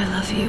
I love you.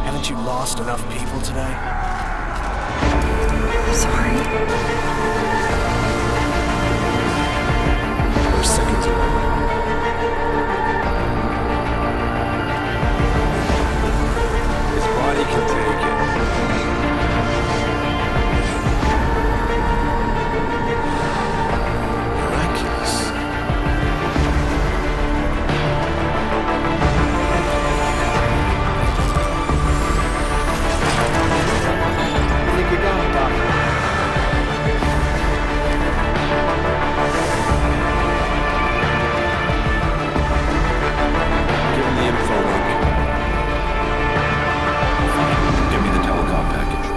Haven't you lost enough people today? I'm sorry. We're seconds away. His body can take it. Miraculous. I think we got it, Doctor. Give him the info link. Fine. Give me the telecom package.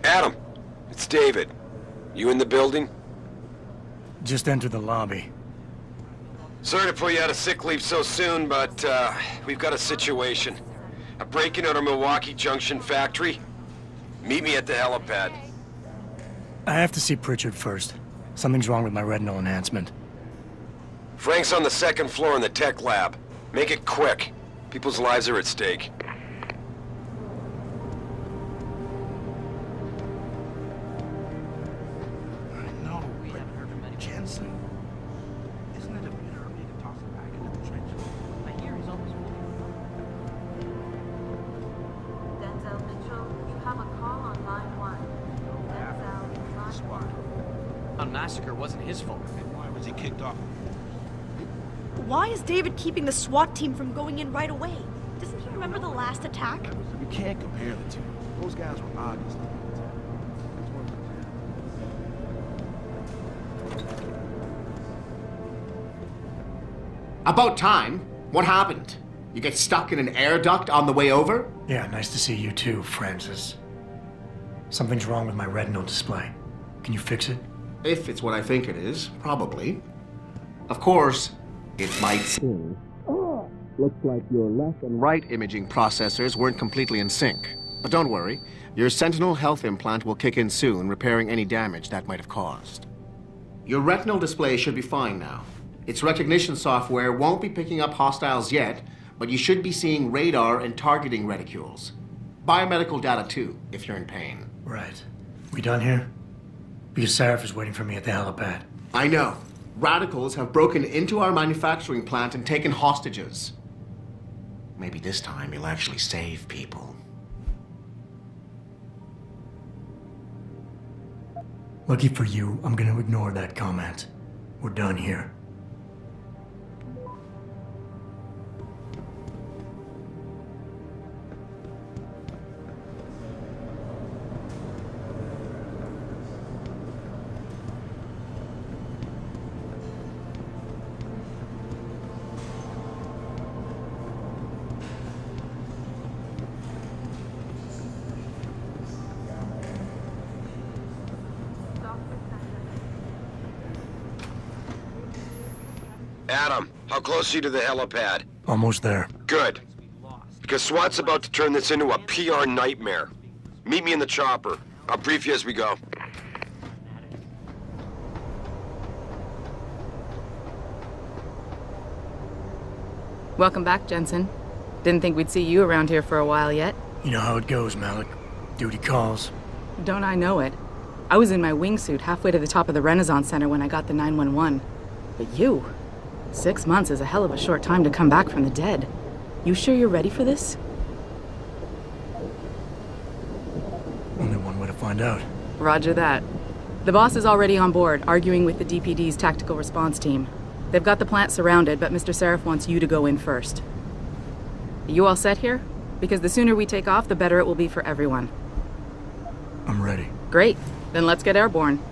Adam, it's David. You in the building? Just entered the lobby. Sorry to pull you out of sick leave so soon, but we've got a situation. A break-in at our Milwaukee Junction factory. Meet me at the helipad. I have to see Pritchard first. Something's wrong with my retinal enhancement. Frank's on the second floor in the tech lab. Make it quick. People's lives are at stake. No, we haven't heard from any Jensen. Isn't it a bit early to toss him back into the trenches? I hear he's almost Denzel Mitchell, you have a call on line 1. Denzel, line SWAT. 1. A massacre wasn't his fault. And why was he kicked off? Why is David keeping the SWAT team from going in right away? Doesn't he remember the last attack? You can't compare the two. Those guys were obviously. About time. What happened? You get stuck in an air duct on the way over? Yeah, nice to see you too, Francis. Something's wrong with my retinal display. Can you fix it? If it's what I think it is, probably. Of course, it might seem. Looks like your left and right imaging processors weren't completely in sync. But don't worry, your Sentinel health implant will kick in soon, repairing any damage that might have caused. Your retinal display should be fine now. Its recognition software won't be picking up hostiles yet, but you should be seeing radar and targeting reticules. Biomedical data too, if you're in pain. Right. We done here? Because Sarif is waiting for me at the helipad. I know. Radicals have broken into our manufacturing plant and taken hostages. Maybe this time you'll actually save people. Lucky for you, I'm gonna ignore that comment. We're done here. Adam, how close are you to the helipad? Almost there. Good. Because SWAT's about to turn this into a PR nightmare. Meet me in the chopper. I'll brief you as we go. Welcome back, Jensen. Didn't think we'd see you around here for a while yet. You know how it goes, Malik. Duty calls. Don't I know it? I was in my wingsuit halfway to the top of the Renaissance Center when I got the 911. But you? 6 months is a hell of a short time to come back from the dead. You sure you're ready for this? Only one way to find out. Roger that. The boss is already on board, arguing with the DPD's tactical response team. They've got the plant surrounded, but Mr. Seraph wants you to go in first. Are you all set here? Because the sooner we take off, the better it will be for everyone. I'm ready. Great. Then let's get airborne.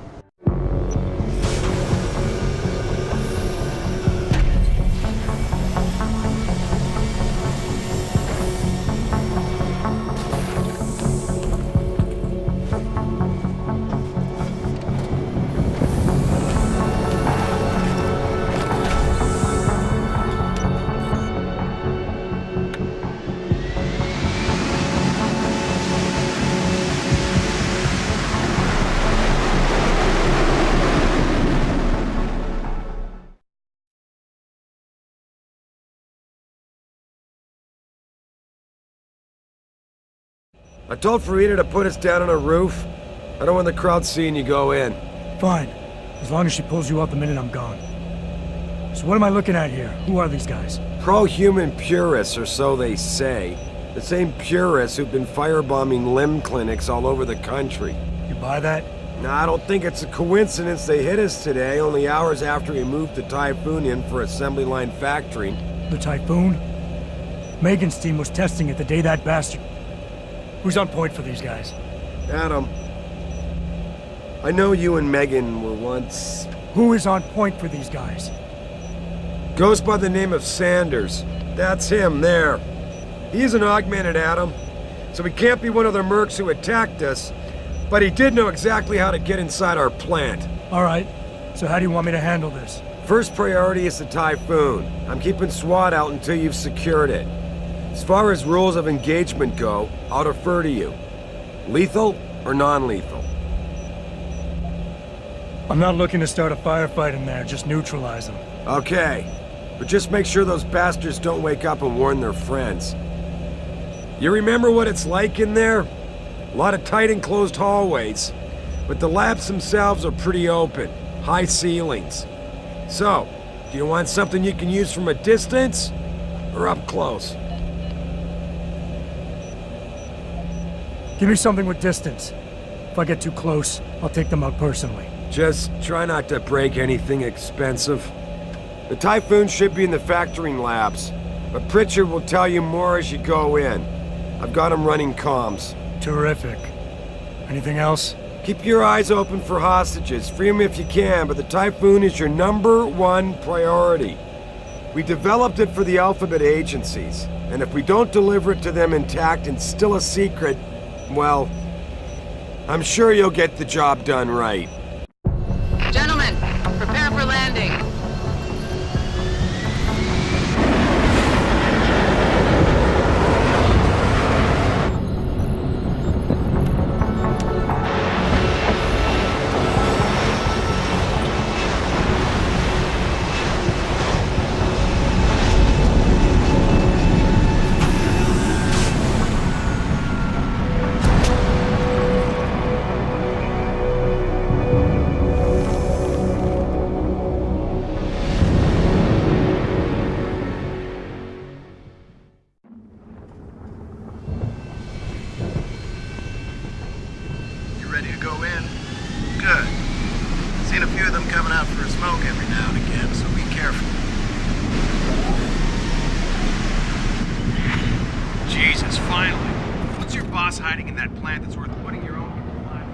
I told Farida to put us down on a roof. I don't want the crowd seeing you go in. Fine. As long as she pulls you up the minute I'm gone. So what am I looking at here? Who are these guys? Pro-human purists, or so they say. The same purists who've been firebombing limb clinics all over the country. You buy that? Nah, I don't think it's a coincidence they hit us today, only hours after we moved the Typhoon in for assembly line factory. The Typhoon? Megan's team was testing it the day that bastard... Who's on point for these guys? Adam, I know you and Megan were once... Who is on point for these guys? Goes by the name of Sanders. That's him, there. He's an augmented Adam, so he can't be one of the mercs who attacked us, but he did know exactly how to get inside our plant. All right. So how do you want me to handle this? First priority is the Typhoon. I'm keeping SWAT out until you've secured it. As far as rules of engagement go, I'll defer to you. Lethal or non-lethal? I'm not looking to start a firefight in there, just neutralize them. Okay, but just make sure those bastards don't wake up and warn their friends. You remember what it's like in there? A lot of tight enclosed hallways, but the labs themselves are pretty open, high ceilings. So, do you want something you can use from a distance, or up close? Give me something with distance. If I get too close, I'll take them out personally. Just try not to break anything expensive. The Typhoon should be in the factoring labs, but Pritchard will tell you more as you go in. I've got him running comms. Terrific. Anything else? Keep your eyes open for hostages. Free them if you can, but the Typhoon is your #1 priority. We developed it for the Alphabet agencies, and if we don't deliver it to them intact and still a secret, well, I'm sure you'll get the job done right. Gentlemen, prepare for landing. Ready to go in? Good. Seen a few of them coming out for a smoke every now and again, so be careful. Jesus, finally. What's your boss hiding in that plant that's worth putting your own people alive?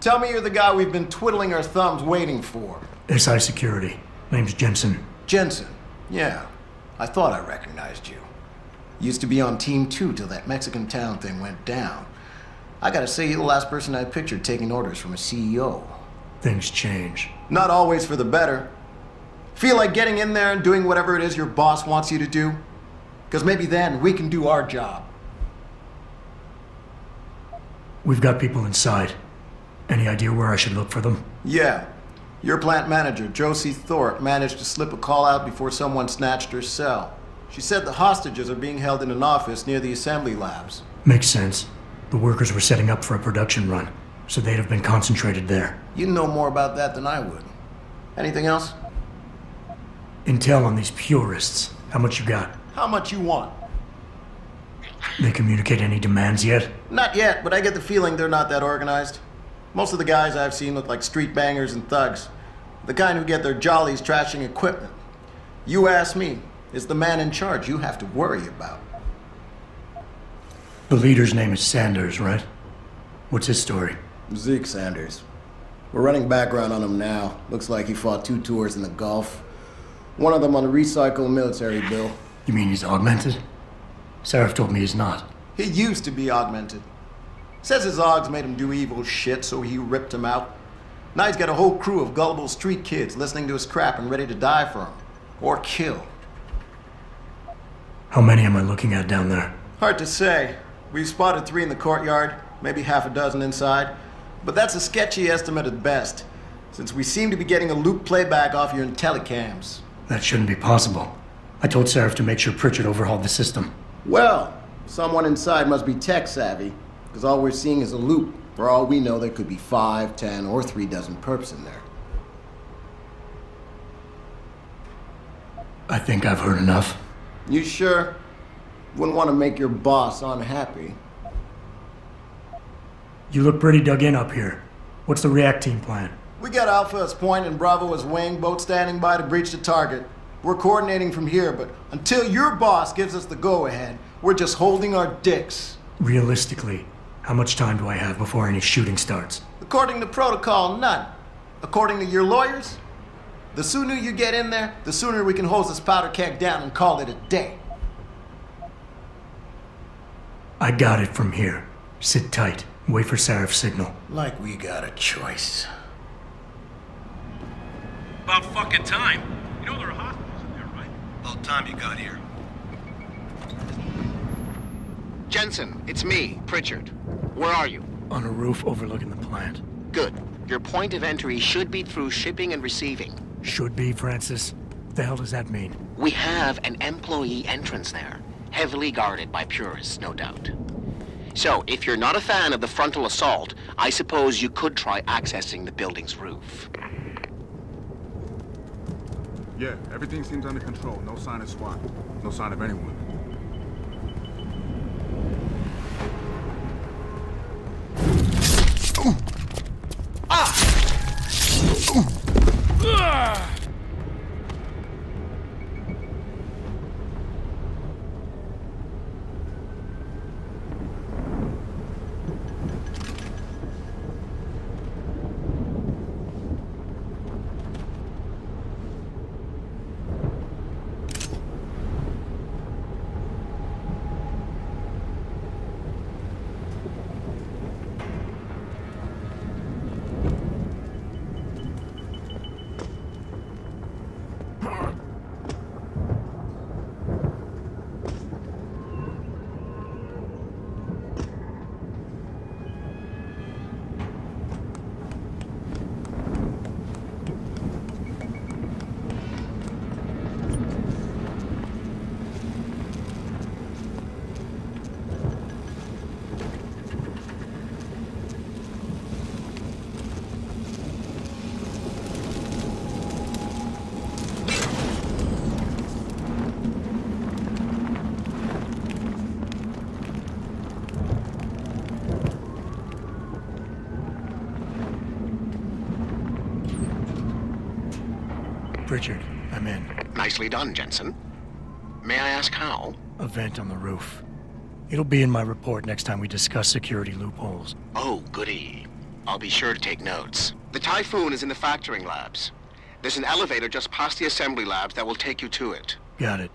Tell me you're the guy we've been twiddling our thumbs waiting for. SI Security. Name's Jensen. Jensen. Yeah, I thought I recognized you. Used to be on Team 2 till that Mexican town thing went down. I gotta say, you're the last person I pictured taking orders from a CEO. Things change. Not always for the better. Feel like getting in there and doing whatever it is your boss wants you to do? Because maybe then we can do our job. We've got people inside. Any idea where I should look for them? Yeah. Your plant manager, Josie Thorpe, managed to slip a call out before someone snatched her cell. She said the hostages are being held in an office near the assembly labs. Makes sense. The workers were setting up for a production run. so they'd have been concentrated there. You know more about that than I would. Anything else? Intel on these purists. How much you got? How much you want? They communicate any demands yet? Not yet, but I get the feeling they're not that organized. Most of the guys I've seen look like street bangers and thugs. The kind who get their jollies trashing equipment. You ask me, it's the man in charge you have to worry about. The leader's name is Sanders, right? What's his story? Zeke Sanders. We're running background on him now. Looks like he fought 2 tours in the Gulf. One of them on a recycled military bill. You mean he's augmented? Seraph told me he's not. He used to be augmented. Says his Augs made him do evil shit, so he ripped him out. Now he's got a whole crew of gullible street kids listening to his crap and ready to die for him. Or kill. How many am I looking at down there? Hard to say. We've spotted 3 in the courtyard, maybe half a dozen inside. But that's a sketchy estimate at best, since we seem to be getting a loop playback off your telecams. That shouldn't be possible. I told Seraph to make sure Pritchard overhauled the system. Well, someone inside must be tech savvy, because all we're seeing is a loop. For all we know, there could be 5, 10, or 3 dozen perps in there. I think I've heard enough. You sure? Wouldn't want to make your boss unhappy. You look pretty dug in up here. What's the react team plan? We got Alpha as point and Bravo as wing, both standing by to breach the target. We're coordinating from here, but until your boss gives us the go-ahead, we're just holding our dicks. Realistically, how much time do I have before any shooting starts? According to protocol, none. According to your lawyers, the sooner you get in there, the sooner we can hose this powder keg down and call it a day. I got it from here. Sit tight. Wait for Seraph's signal. Like we got a choice. About fucking time. You know there are hospitals in there, right? About time you got here. Jensen, it's me, Pritchard. Where are you? On a roof overlooking the plant. Good. Your point of entry should be through shipping and receiving. Should be, Francis. What the hell does that mean? We have an employee entrance there, heavily guarded by purists, no doubt. So, if you're not a fan of the frontal assault, I suppose you could try accessing the building's roof. Yeah, everything seems under control. No sign of SWAT. No sign of anyone. Pritchard, I'm in. Nicely done, Jensen. May I ask how? A vent on the roof. It'll be in my report next time we discuss security loopholes. Oh, goody. I'll be sure to take notes. The Typhoon is in the factoring labs. There's an elevator just past the assembly labs that will take you to it. Got it.